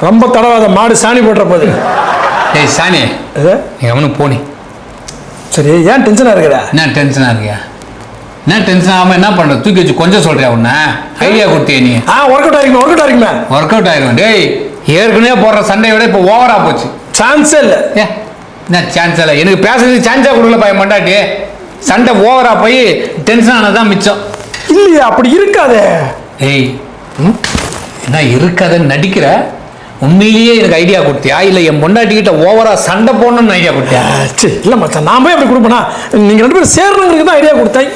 ரொம்ப தடவாத, மாடு சாணி போட்டுற போது. ஏய் சாணி, நீ அவனுக்கு போனி. சரி, ஏன் டென்ஷனாக இருக்கிற? என்ன டென்ஷனாக இருக்கியா? என்ன டென்ஷன் ஆகாமல் என்ன பண்ணுற? தூக்கி வச்சு கொஞ்சம் சொல்கிறியா? உன்ன ஐடியா கொடுத்தியா நீ? ஒர்க் அவுட் ஆகிருக்குமே, ஒர்க் அவுட் ஆகிருக்குமே. ஒர்க் அவுட் ஆகிரும். டேய், ஏற்கனவே போடுற சண்டையை விட இப்போ ஓவராக போச்சு. சான்ஸே இல்லை. என்ன சான்ஸ் இல்லை? எனக்கு பேசுறது சான்ஸாக கொடுக்கல பையன் மண்டாட்டி. சண்டை ஓவராக போய் டென்ஷன் ஆனதான் மிச்சம். இல்லையா, அப்படி இருக்காதே. ஏய், என்ன இருக்காதுன்னு நடிக்கிற? உண்மையிலேயே எனக்கு ஐடியா கொடுத்தியா இல்லை என் பொண்டாட்டிக்கிட்ட ஓவரா சண்டை போடணும்னு ஐடியா கொடுத்தியா? சரி, இல்லை மச்சான், நான் போய் அப்படி கொடுப்பேனா? நீங்கள் ரெண்டு பேரும் சேரணுங்கிறது தான் ஐடியா கொடுத்தேன்.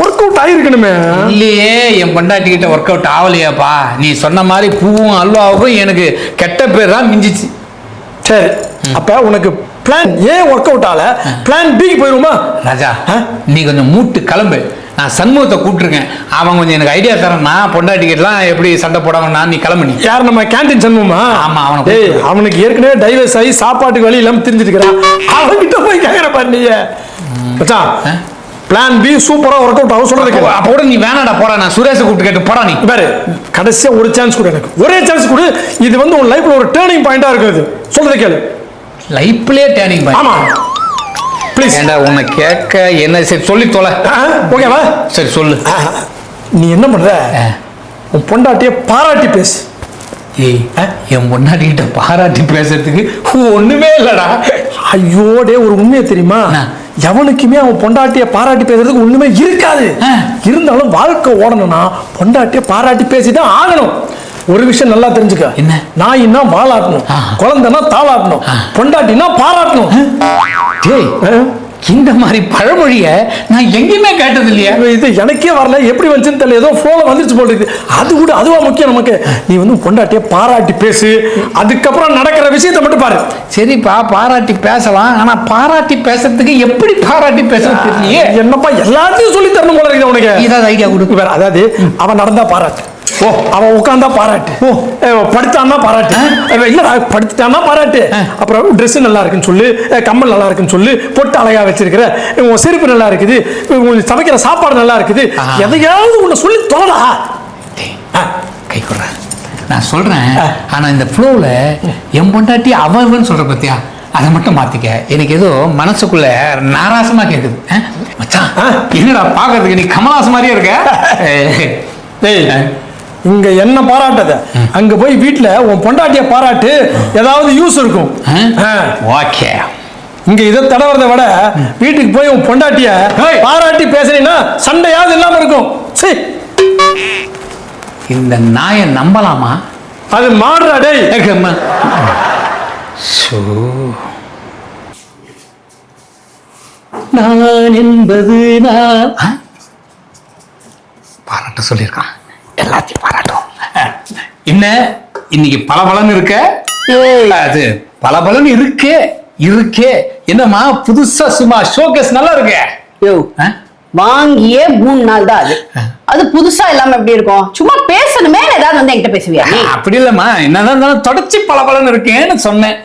ஒர்க் அவுட் ஆகிருக்கணுமே. இல்லையே, என் பொண்டாட்டிக்கிட்ட ஒர்க் அவுட் ஆகலையாப்பா. நீ சொன்ன மாதிரி பூவும் அல்வாவுக்கும் எனக்கு கெட்ட பேர் தான் மிஞ்சிச்சு. சரி, அப்போ உனக்கு பிளான் ஏ ஒர்க் அவுட் ஆகல, பிளான் பிக்கு போயிடுமா? ராஜா, நீ கொஞ்சம் மூட்டு கிளம்பு. நான் சண்முகத்தை கூப்பிட்டுருக்கேன். அவன் கொஞ்சம் எனக்கு ஐடியா தரேன்னா பொண்டாட்டிக்கிட்டலாம் எப்படி சண்டை போடாமண்ணா. நீ கிளம்பு. யார்? நம்ம கேன்டீன் சண்முகமா? ஆமா, அவனுக்கு ஏற்கனவே டைவர்ஸ் ஆகி சாப்பாட்டுக்கு வழி இல்லாமல் தெரிஞ்சிருக்கிறான். அவன்கிட்ட போய் கேட்குற பாரு நீ. மச்சான், பிளான் பி சூப்பரா ஒர்க் அவுட் ஆகும் சொல்றது. அப்போ கூட நீ வேணாடா, போறா. நான் சுரேஷை கூப்பிட்டு கேட்டு போறா. நீ பாரு, கடைசியா ஒரு சான்ஸ் கொடு எனக்கு, ஒரே சான்ஸ் கொடு. இது வந்து உன் லைஃப்ல ஒரு டேர்னிங் பாயிண்டா இருக்குது. சொல்றது கேளு. லைஃப்லயே டேர்னிங் பாயிண்ட்? ஆமா, ப்ளீஸ். ஏண்டா உன்னை கேட்க என்ன? சரி சொல்லி தொலை. ஓகேவா? சரி சொல்லு. நீ என்ன பண்ற? உன் பொண்டாட்டிய பாராட்டி பேசு. ஏய், என் பொண்டாட்டிகிட்ட பாராட்டி பேசுறதுக்கு ஒண்ணுமே இல்லடா. ஐயோடே, ஒரு உண்மையை தெரியுமா? எவனுக்குமே அவன் பொண்டாட்டிய பாராட்டி பேசுறதுக்கு ஒண்ணுமே இருக்காது. இருந்தாலும் வாழ்க்கை ஓடணும்னா பொண்டாட்டிய பாராட்டி பேசிதான் ஆகணும். ஒரு விஷயம் நல்லா தெரிஞ்சுக்க. என்ன? நாயின்னா வாலாட்டணும், குழந்தைன்னா தாளாட்டணும், பொண்டாட்டினா பாராட்டணும். இந்த மாதிரி பழமொழிய நான் எங்கேயுமே கேட்டது இல்லையா? இது எனக்கே வரல, எப்படி வந்துச்சுன்னு தெரியல. ஏதோ ஃப்ளோல வந்துருச்சு போல இருக்கு. அது கூட அதுவா முக்கியம் நமக்கு. நீ வந்து பொண்டாட்டிய பாராட்டி பேசு, அதுக்கப்புறம் நடக்கிற விஷயத்தை மட்டும் பாரு. சரிப்பா, பாராட்டி பேசலாம். ஆனா பாராட்டி பேசுறதுக்கு எப்படி பாராட்டி பேசுறது தெரியலையே. என்னப்பா எல்லாத்தையும் சொல்லி தரணும் போல இருக்கு உனக்கு. ஏதாவது ஐடியா கொடுக்கு. அதாவது அவன் நடந்தா பாராட்டு, அவன் உட்கார்ந்தா பாராட்டு, படுத்தான்னா பாராட்டு, இல்லடா படுத்துட்டான்னா பாராட்டு, அப்புறம் ட்ரெஸ் நல்லா இருக்குன்னு சொல்லு, கம்மல் நல்லா இருக்குன்னு சொல்லு, பொட்டு அழகா வச்சிருக்கிற, உன் செருப்பு நல்லா இருக்குது, சமைக்கிற சாப்பாடு நல்லா இருக்குது, எதையாவது உன்னை சொல்லி தோணா. கை கொடுறேன், நான் சொல்றேன். ஆனா இந்த ஃப்ளோவில் என் பொண்டாட்டி அவன் சொல்ற பத்தியா, அதை மட்டும் மாத்திக்க. எனக்கு ஏதோ மனசுக்குள்ள நாராசமா கேக்குது. மச்சான், என்னடா பாக்குறதுக்கு நீ கமலாசம் மாதிரியே இருக்க. இங்க என்ன பாராட்டத, அங்க போய் வீட்டுல உன் பொண்டாட்டிய பாராட்டு, ஏதாவது யூஸ் இருக்கும். ஓகே, இங்க இதை தடவறத விட வீட்டுக்கு போய் உன் பொண்டாட்டிய பாராட்டி பேசுறீங்கன்னா சண்டையாவது இல்லாம இருக்கும். சரி, இந்த நாயை நம்பலாமா? அது மாடுறா. டேய், நான் என்பது நான் பாராட்ட சொல்லியிருக்கான். எல்லாத்தையும் பாராட்டும். என்ன இன்னைக்கு பலபலன்னு இருக்க? அது பலபலன்னு இருக்கே. என்னம்மா புதுசா சும்மா ஷோகேஸ் நல்லா இருக்கு. வாங்கியே 3 நாள் தான். அது புதுசா இல்லாம எப்படி இருக்கும்? சும்மா பேசணுமே, ஏதாவது வந்து என்கிட்ட பேசுவியா? அப்படி இல்லம்மா, என்னதான் தொடர்ச்சி பலபலன்னு இருக்கேன்னு சொன்னேன்.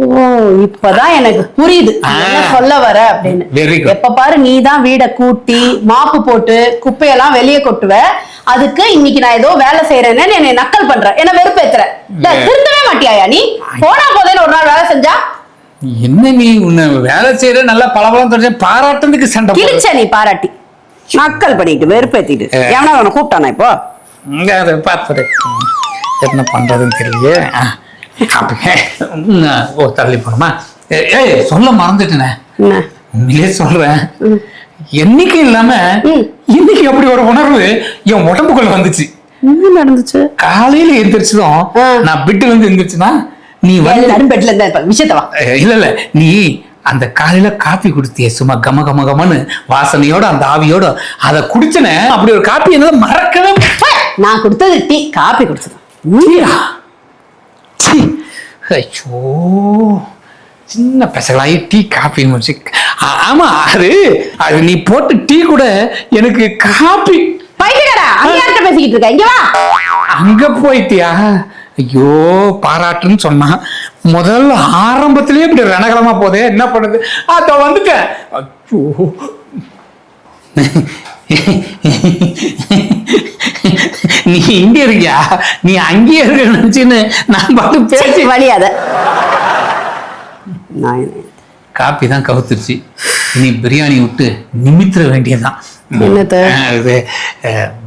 ஓ, இப்பதான் எனக்கு புரியுது என்ன சொல்ல வர அப்படின்னு. எப்ப பாரு நீ தான் வீட கூட்டி மாப்பு போட்டு குப்பையெல்லாம் வெளியே கொட்டுவ. அதுக்கு இன்னைக்கு நான் ஏதோ வேலை செய்யறேன்னு என்னை நக்கல் பண்ற, என்ன வெறுப்பேத்துற. திருந்தவே மாட்டியாயா நீ? போனா போதேன்னு ஒரு நாள் வேலை செஞ்சா என்ன? நீ உன்னை வேலை செய்யற நல்லா பலபலம் தொடர்ச்சி பாராட்டுறதுக்கு சண்டை கிழிச்ச. நீ பாராட்டி நக்கல் பண்ணிட்டு வெறுப்பேத்திட்டு எவனா அவனை கூப்பிட்டானா? இப்போ அதை பார்த்துட்டு என்ன பண்றதுன்னு தெரியலையே. ஓ, தள்ளி போணுமா? சொல்ல மறந்துட்டேனே. உண்மையிலே சொல்றேன், என்னைக்கும் இல்லாம இன்னைக்கு அப்படி ஒரு உணர்வு என் உடம்புக்குள்ள வந்துச்சு. என்ன நடந்துச்சு? காலையில எந்திரிச்சதும் நான் பெட்ல இருந்து எந்திரிச்சுனா நீ பெட்ல இருந்த விஷயத்தவா? இல்ல, நீ அந்த காலையில காப்பி குடுத்திய சும்மா கம கம கமன்னு வாசனையோட அந்த ஆவியோட அதை குடிச்சனே. அப்படி ஒரு காப்பி என்னால மறக்கவே. நான் கொடுத்தது டீ, காப்பி குடிச்சது. ஐயோ, சின்ன பசங்களாகி டீ காஃபி முடிச்சு ஆமா அது அது நீ போட்டு டீ கூட எனக்கு காப்பி. பைத்தியக்காரா, அங்க யார்கிட்ட பேசிக்கிட்டு இருக்க? இங்க வா. அங்க போயிட்டியா? ஐயோ, பாராட்டுன்னு சொன்னா முதல்ல ஆரம்பத்திலேயே இப்படி ரணகலமா போதே, என்ன பண்ணுது? அத வந்துட்டேன். ஐயோ, நீ இங்க இருக்கியா? நீ அங்கேயே இருக்க நினைச்சுன்னு நான் பாட்டு பேசி வழியாத. காப்பி தான் கவுத்துருச்சு. நீ பிரியாணி விட்டு நிமித்திர வேண்டியதுதான். என்னது?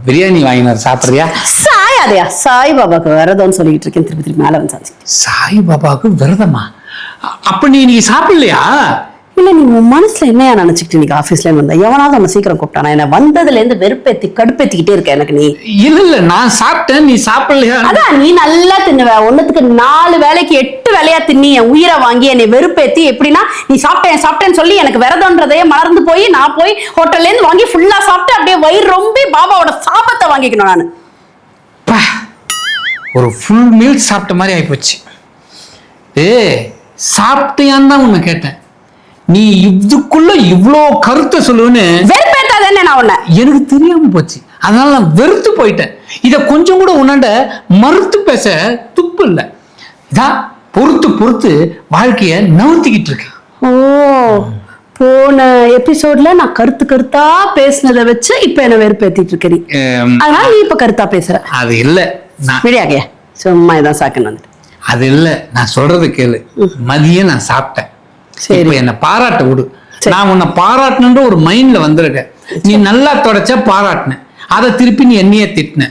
பிரியாணி வாங்கினார், சாப்பிட்றியா? சாயாதையா? சாய்பாபாக்கு விரதம்னு சொல்லிட்டு இருக்கேன். திருப்பி திருப்பி மேல வந்து சாய்பாபாவுக்கு விரதமா? அப்ப நீ சாப்பிடலையா? இல்ல, நீ உன் மனசுல என்னையா நினைச்சுக்கிட்டு இன்னைக்கு ஆபீஸ்ல வந்த? எவனாவது நம்ம சீக்கிரம் கூப்பிட்டானா? என்ன வந்ததுல இருந்து வெறுப்பேத்தி கடுப்பேத்திக்கிட்டே இருக்க எனக்கு. நீ இல்ல நான் சாப்பிட்டேன், நீ சாப்பிடலையா? அதான், நீ நல்லா தின்னுவ. ஒண்ணுத்துக்கு 4 வேளைக்கு 8 வேளையா தின்னி என் உயிரை வாங்கி என்னை வெறுப்பேத்தி, எப்படின்னா நீ சாப்பிட்டேன்னு சொல்லி எனக்கு விரதம்ன்றதையே மறந்து போய் நான் போய் ஹோட்டல்ல இருந்து வாங்கி ஃபுல்லா சாப்பிட்டு அப்படியே வயிறு ரொம்ப பாபாவோட சாபத்தை வாங்கிக்கணும் நானு. ஒரு ஃபுல் மீல் சாப்பிட்ட மாதிரி ஆயிப்போச்சு. சாப்பிட்டியான்னு தான் உன்னை கேட்டேன். நீ இதுக்குள்ள இவ்வளோ கருத்தை சொல்லுன்னு வெறுப்பேத்தாதே நான் உன்னை. எனக்கு தெரியாம போச்சு, அதனால நான் வெறுத்து போயிட்டேன். இத கொஞ்சம் கூட உன்னாண்ட மறுத்து பேச துப்பு இல்லை. இதான் பொறுத்து பொறுத்து வாழ்க்கைய நவுத்திக்கிட்டு இருக்கேன். ஓ, போன எபிசோட்ல நான் கருத்தா பேசினதை வச்சு இப்ப என்ன வெறுப்பேத்திட்டு இருக்கேன். அதனால நீ இப்ப கருத்தா பேசுற. அது இல்ல, விடியாகையா சும்மா இதான் சாக்குன்னு வந்துட்டு. அது இல்ல, நான் சொல்றது கேளு. மதியம் நான் சாப்பிட்டேன். சரி, என்ன பாராட்ட விடு. நான் உன்னை பாராட்டணுன்ற ஒரு மைண்ட்ல வந்திருக்க. நீ நல்லா தொடச்ச பாராட்டின, அதை திருப்பி நீ என்னையே திட்டின.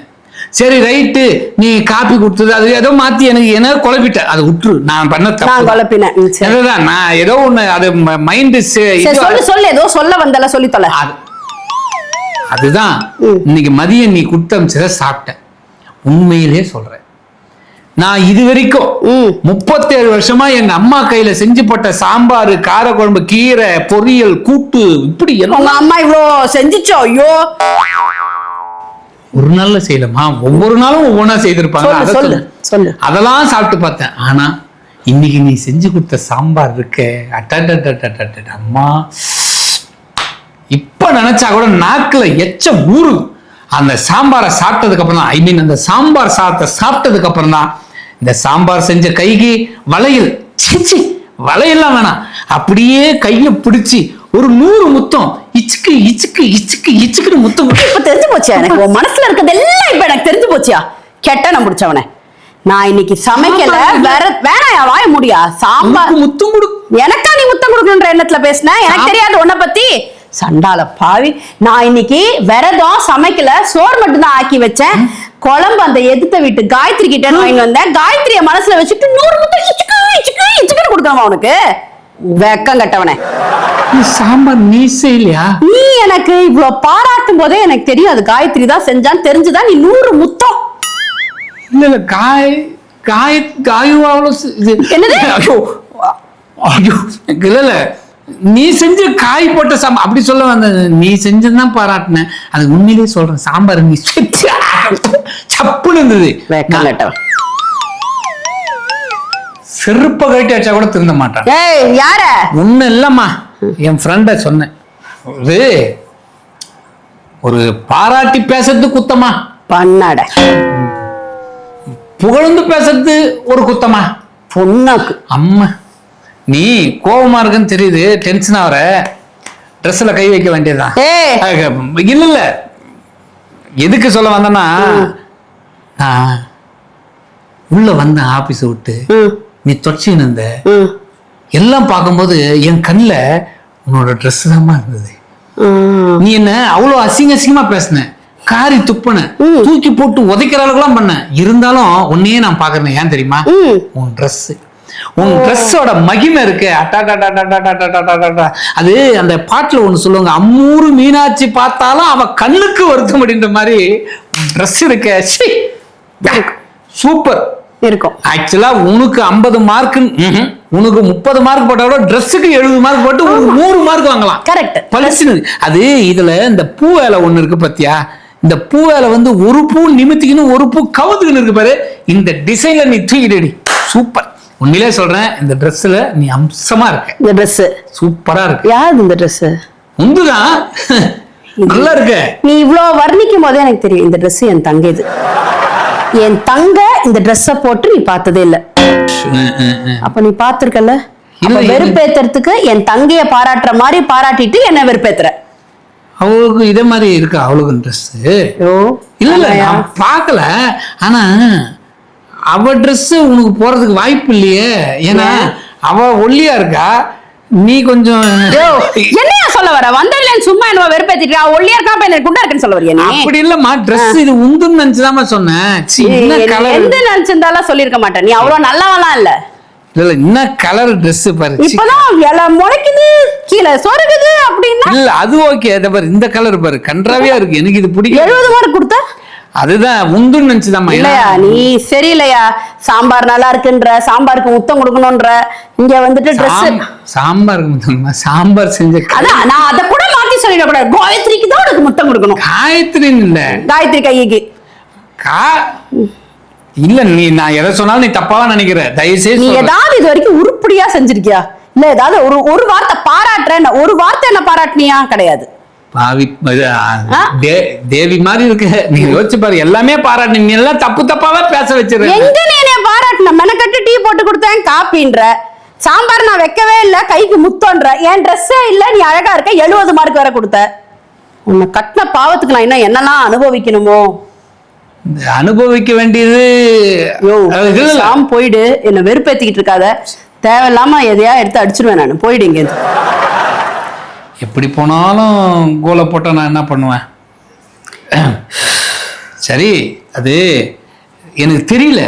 சரி ரைட்டு, நீ காப்பி கொடுத்தது அது ஏதோ மாத்தி எனக்கு என்ன குழப்பிட்ட, அதை விட்டுரு. நான் பண்ண தப்பு. நான் ஏதோ ஒண்ணு அது மைண்ட் சொல்லு, ஏதோ சொல்ல வந்தல சொல்லி தொலை. அதுதான் இன்னைக்கு மதியம் நீ கொடுத்த சாப்பிட்டேன். உண்மையிலே சொல்றேன், நான் இது வரைக்கும் 37 வருஷமா எங்க அம்மா கையில செஞ்சு போட்ட சாம்பார், கார குழம்பு, கீரை, பொரியல், கூட்டு, இப்படி எல்லாம் அம்மா இவ்வளோ செஞ்சுச்சோ? ஐயோ, ஒரு நாள்ல செய்யலமா, ஒவ்வொரு நாளும் ஒவ்வொன்னா செய்திருப்பாங்க. அதெல்லாம் சாப்பிட்டு பார்த்தேன். ஆனா இன்னைக்கு நீ செஞ்சு கொடுத்த சாம்பார் இருக்க, அம்மா இப்ப நினைச்சா கூட நாக்குல எச்ச ஊரு. அந்த சாம்பாரை சாப்பிட்டதுக்கு அப்புறம் தான், ஐ மீன் அந்த சாம்பார் சாதத்தை சாப்பிட்டதுக்கு அப்புறம் தான் இந்த சாம்பார் செஞ்ச கைக்கு வளையல், வளையல்லாம் வேணாம், அப்படியே கைய பிடிச்சி ஒரு 100 முத்தம் இச்சுக்கு இச்சுக்கு இச்சுக்கு இச்சுக்குன்னு முத்தம். இப்ப தெரிஞ்சு போச்சியா எனக்கு? உன் மனசுல இருக்கிறதெல்லாம் இப்ப எனக்கு தெரிஞ்சு போச்சியா? கெட்ட நான் முடிச்சவனே. நான் இன்னைக்கு சமைக்கல, வேணாயா வாய முடியா? சாம்பார் முத்தம் கொடு. எனக்கா நீ முத்தம் கொடுக்கணுன்ற எண்ணத்துல பேசின? எனக்கு தெரியாது உன்னை பத்தி. சண்டால பாவி, நான் இன்னைக்கு விரதம், சமைக்கல, சோறு மட்டும் தான் ஆக்கி வச்சேன். குழம்பு அந்த எதிர்த்த வீட்டு காயத்ரி கிட்ட வாங்கி வந்தேன். காயத்ரிய மனசுல வச்சுட்டு 100 முத்தம் இச்சுக்கு இச்சுக்கு இச்சுக்குன்னு கொடுக்கணுமா உனக்கு? வெக்கம் கட்டவனே. சாம்பார் நீ செய்யலையா? நீ எனக்கு இவ்வளவு பாராட்டும் போதே எனக்கு தெரியும் அது காயத்ரி தான் செஞ்சான்னு தெரிஞ்சுதான் நீ 100 முத்தம். இல்ல காயும் அவ்வளவு என்னது? ஐயோ இல்ல, நீ செஞ்ச காய் போட்ட சாம்பார் அப்படி சொல்ல வந்த. நீ செஞ்சதுதான் பாராட்டின. அது உண்மையிலேயே சொல்றேன், சாம்பார் நீ சப்புன்னு இருந்தது. செருப்ப கட்டி வச்சா கூட திருந்த மாட்டான். யார? ஒண்ணு இல்லம்மா, என் ஃப்ரெண்ட சொன்னேன். ஒரு பாராட்டி பேசுறது குத்தமா? பண்ணாட. புகழ்ந்து பேசுறது ஒரு குத்தமா? பொண்ணாக்கு. அம்மா நீ கோபமா இருக்குன்னு தெரியுது, டென்ஷன் ஆகிற, ட்ரெஸ்ல கை வைக்க வேண்டியதுதான். இல்ல இல்ல, எதுக்கு சொல்ல வந்தேன்னா, உள்ள வந்த ஆபீஸ் விட்டு நீ தொடச்சின்னு இருந்த எல்லாம் பார்க்கும்போது என் கண்ணுல உன்னோட ட்ரெஸ் தான்மா இருந்தது. நீ என்ன அவ்வளவு அசிங்க அசிங்கமா பேசின, காரி துப்புன, தூக்கி போட்டு உதைக்கிற அளவுக்குலாம் பண்ண. இருந்தாலும் உன்னையே நான் பாக்குறேன். ஏன் தெரியுமா? உன் ட்ரெஸ், உன் ட்ரெஸ்ஸோட மகிமை இருக்கு. அது அந்த பாட்டுல ஒண்ணு சொல்லுவாங்க, அம்மூரு மீனாட்சி பார்த்தாலும் அவ கண்ணுக்கு வருத்தம் அப்படின்ற மாதிரி ட்ரெஸ் இருக்க. சூப்பர் இருக்கும். ஆக்சுவலா உனக்கு 50 மார்க், உனக்கு 30 மார்க் போட்டா கூட ட்ரெஸ்ஸுக்கு 70 மார்க் போட்டு உனக்கு 100 மார்க் வாங்கலாம். கரெக்ட். பளிச்சுன்னு அது. இதுல இந்த பூ வேலை ஒண்ணு இருக்கு பாத்தியா? இந்த பூ வேலை வந்து ஒரு பூ நிமித்திக்கணும், ஒரு பூ கவுத்துக்கணும் இருக்கு பாரு. இந்த டிசைன்ல நீ தூக்கிடுடி. சூப்பர். உண்மையிலே சொல்றேன், இந்த ட்ரெஸ்ல நீ அம்சமா இருக்க. இந்த ட்ரெஸ் சூப்பரா இருக்கு. யாரு இந்த ட்ரெஸ்? உந்துதான் நல்லா இருக்க. நீ இவ்ளோ வர்ணிக்கும் போதே எனக்கு தெரியும் இந்த ட்ரெஸ் என் தங்கை. இது என் தங்க இந்த ட்ரெஸ்ஸ போட்டு நீ பார்த்ததே இல்ல. அப்ப நீ பாத்திருக்கல. வெறுப்பேத்துறதுக்கு என் தங்கைய பாராட்டுற மாதிரி பாராட்டிட்டு என்ன வெறுப்பேத்துற. அவளுக்கு இதே மாதிரி இருக்கா அவளுக்கு ட்ரெஸ்? இல்ல இல்ல நான் பார்க்கல. ஆனா அவ ட்ரெஸ் உனக்கு போறதுக்கு வாய்ப்பு இல்லையே. ஏன்னா அவ ஒல்லியா இருக்கா, நீ கொஞ்சம். என்னையா சொல்ல வர? வந்ததுல சும்மா என்ன வெறுப்பேத்திட்டா? ஒல்லியா இருக்கா பையன் குண்டா இருக்குன்னு சொல்ல வரியா நீ? அப்படி இல்லம்மா, ட்ரெஸ் இது உந்துன்னு நினைச்சுதாம்மா சொன்னேன். எந்த நினைச்சிருந்தாலும் சொல்லியிருக்க மாட்டேன். நீ அவ்வளவு நல்லவெல்லாம் இல்ல. இல்ல என்ன கலர் ட்ரெஸ் பாரு. இப்பதான் இலை முளைக்குது, கீழே சொருகுது அப்படின்னா. இல்ல அது ஓகே. அத பாரு, இந்த கலர் பாரு கன்றாவியா இருக்கு. எனக்கு இது பிடிக்கும். 70 மார்க் கொடுத்த அதுதான் உந்துன்னு நினைச்சுதாம்மா. இல்லையா நீ சரியில்லையா? சாம்பார் நல்லா இருக்குன்ற, சாம்பாருக்கு முத்தம் கொடுக்கணும்ன்ற, இங்க வந்துட்டு ட்ரெஸ் சாம்பாருக்கு முத்தம். சாம்பார் செஞ்ச அதான் நான் அத கூட மாத்தி சொல்லிட கூடாது. காயத்ரிக்கு தான் உனக்கு முத்தம் கொடுக்கணும். காயத்ரி இல்ல, காயத்ரி கைக்கு இல்ல. நீ நான் எதை சொன்னாலும் நீ தப்பாவா நினைக்கிற. தயவுசெய்து நீ ஏதாவது இது வரைக்கும் உருப்படியா செஞ்சிருக்கியா? இல்ல ஏதாவது ஒரு வார்த்தை பாராட்டுறேன், ஒரு வார்த்தை என்ன பாராட்டினியா? கிடையாது. பாவி தேவி மாதிரி இருக்கு. நீ யோசிச்சு பாரு, எல்லாமே பாராட்டு. நீ எல்லாம் தப்பு தப்பாவே பேச வச்சிருக்க. எங்க நீ என்ன பாராட்டின? மெனக்கட்டு டீ போட்டு கொடுத்தேன் காப்பின்ற, சாம்பார் நான் வைக்கவே இல்ல கைக்கு முத்தம்ன்ற, என் ட்ரெஸ்ஸே இல்ல நீ அழகா இருக்க 70 மார்க் வேற கொடுத்த. உன்னை கட்டின பாவத்துக்கு நான் இன்னும் என்னெல்லாம் அனுபவிக்கணுமோ? அனுபவிக்க வேண்டியது போயிடு. என்ன வெறுப்பேத்திக்கிட்டு இருக்காத. தேவையில்லாம எதையா எடுத்து அடிச்சிருவேன் நான். போயிடு இங்க. எப்படி போனாலும் கோலை போட்ட நான் என்ன பண்ணுவேன்? சரி, அது எனக்கு தெரியல.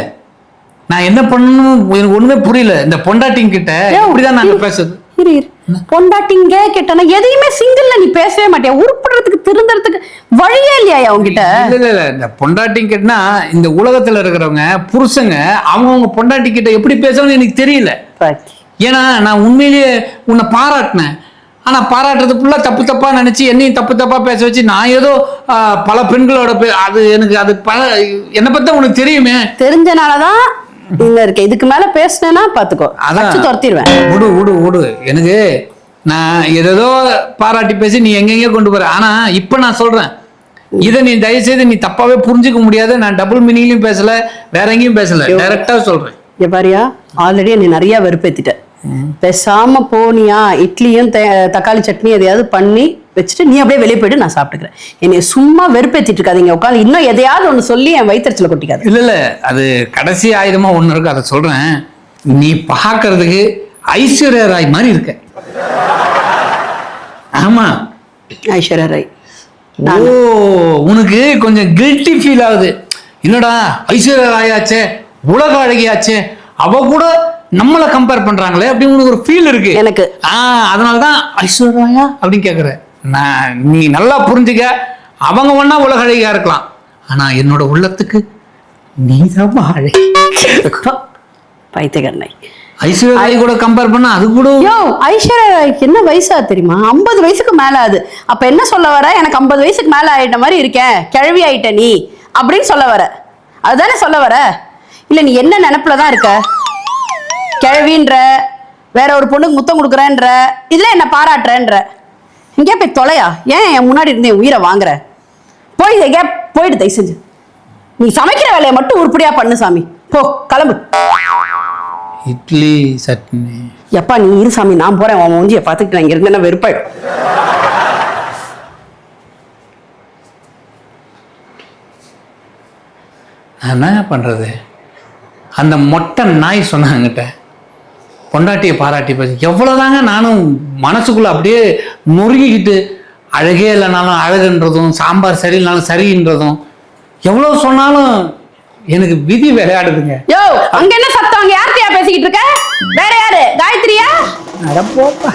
நான் என்ன பண்ணணும் எனக்கு ஒண்ணுமே புரியல. இந்த பொண்டாட்டிங்க கிட்ட இப்படிதான் நாங்க பேசுறது. பொண்டாட்டிங்க கிட்ட எதையுமே சிங்கிள்ல நீ பேசவே மாட்டியா? உருப்படுறதுக்கு திருந்தறதுக்கு வழியே இல்லையா உங்ககிட்ட? இல்ல இல்ல, இந்த பொண்டாட்டிங்க கிட்டனா இந்த உலகத்துல இருக்கிறவங்க புருஷங்க அவங்க பொண்டாட்டி கிட்ட எப்படி பேசணும்னு எனக்கு தெரியல. ஏன்னா நான் உண்மையிலேயே உன்னை பாராட்டினேன். ஆனா பாராட்டுறது ஃபுல்லா தப்பு தப்பா நினைச்சு என்னையும் தப்பு தப்பா பேச வச்சு நான் ஏதோ பல பெண்களோட அது எனக்கு அது என்ன பத்தி உனக்கு தெரியுமே. தெரிஞ்சனாலதான் இங்க இருக்க. இதுக்கு மேல பேசினேன்னா பாத்துக்கோ, அதான் துரத்திடுவேன். விடு விடு விடு. எனக்கு நான் ஏதோ பாராட்டி பேசி நீ எங்கெங்க கொண்டு போற. ஆனா இப்ப நான் சொல்றேன், இதை நீ தயவுசெய்து நீ தப்பாவே புரிஞ்சுக்க முடியாது. நான் டபுள் மீனிங்லயும் பேசல, வேற எங்கேயும் பேசல, டைரக்டா சொல்றேன். பாரியா ஆல்ரெடி நீ நிறைய வெறுப்பேத்திட்ட. பேசாம போனியா இட்லியும் தக்காளி சட்னி எதையாவது பண்ணி வச்சுட்டு நீ அப்படியே வெளியே போயிட்டு நான் சாப்பிட்டுக்கிறேன். என்னை சும்மா வெறுப்பேத்திட்டு இருக்காதீங்க. உட்காந்து இன்னும் எதையாவது ஒண்ணு சொல்லி என் வயிற்றுல கொட்டிக்காது. இல்ல இல்ல, அது கடைசி ஆயுதமா ஒண்ணு இருக்கு, அதை சொல்றேன். நீ பாக்குறதுக்கு ஐஸ்வர்யா ராய் மாதிரி இருக்க. ஆமா, ஐஸ்வர்யா ராய். ஓ, உனக்கு கொஞ்சம் கில்ட்டி ஃபீல் ஆகுது. என்னடா ஐஸ்வர்யா ராய் ஆச்சே, உலக அழகியாச்சே, அவ கூட நம்மள கம்பேர் பண்றாங்களே அப்படின்னு ஒரு ஃபீல் இருக்கு எனக்கு. அதனாலதான் ஐஸ்வர்யா அப்படின்னு கேக்குற. நீ நல்லா புரிஞ்சுக்க, அவங்க ஒன்னா உலக அழகியா இருக்கலாம், ஆனா என்னோட உள்ளத்துக்கு நீதான் அழகி. பைத்தியக்காரனை ஐஸ்வர்யா ராய் கூட கம்பேர் பண்ணா அது கூட. ஐஸ்வர்யா ராய்க்கு என்ன வயசா தெரியுமா? 50 வயசுக்கு மேல ஆகுது. அப்ப என்ன சொல்ல வர? எனக்கு 50 வயசுக்கு மேல ஆயிட்ட மாதிரி இருக்கேன், கிழவி ஆயிட்ட நீ அப்படின்னு சொல்ல வர? அதுதானே சொல்ல வர? இல்ல நீ என்ன நினைப்புலதான் இருக்க? கிழவின்ற, வேற ஒரு பொண்ணுக்கு முத்தம் கொடுக்குறேன்ற, இதுல என்ன பாராட்டுறேன்ற. இங்கே போய் தொலையா? ஏன் என் முன்னாடி இருந்து என் உயிரை வாங்குற? போயிடு தயவு செஞ்சு. நீ சமைக்கிற வேலையை மட்டும் உருப்படியா பண்ணு சாமி. போ கிளம்பு. இட்லி சட்னி எப்பா நீ இரு சாமி, நான் போறேன். உன் மூஞ்சியை பார்த்துக்கிட்டு நான் இங்க இருந்தேன்னா வெறுப்பாயிடும். என்ன பண்றது? அந்த மொட்டை நாய் சொன்னாங்கிட்ட பொண்டாட்டியை பாராட்டி பேச எவ்வளவுதாங்க நானும் மனசுக்குள்ள அப்படியே நொறுங்கிக்கிட்டு, அழகே இல்லைனாலும் அழகுன்றதும், சாம்பார் சரியில்லைனாலும் சரின்றதும், எவ்வளவு சொன்னாலும் எனக்கு விதி விளையாடுதுங்க. யோ, அங்க என்ன சத்தம்? அங்க யார்கிட்டயா பேசிக்கிட்டு இருக்க? வேற யாரு? காயத்ரியா? அட போப்பா.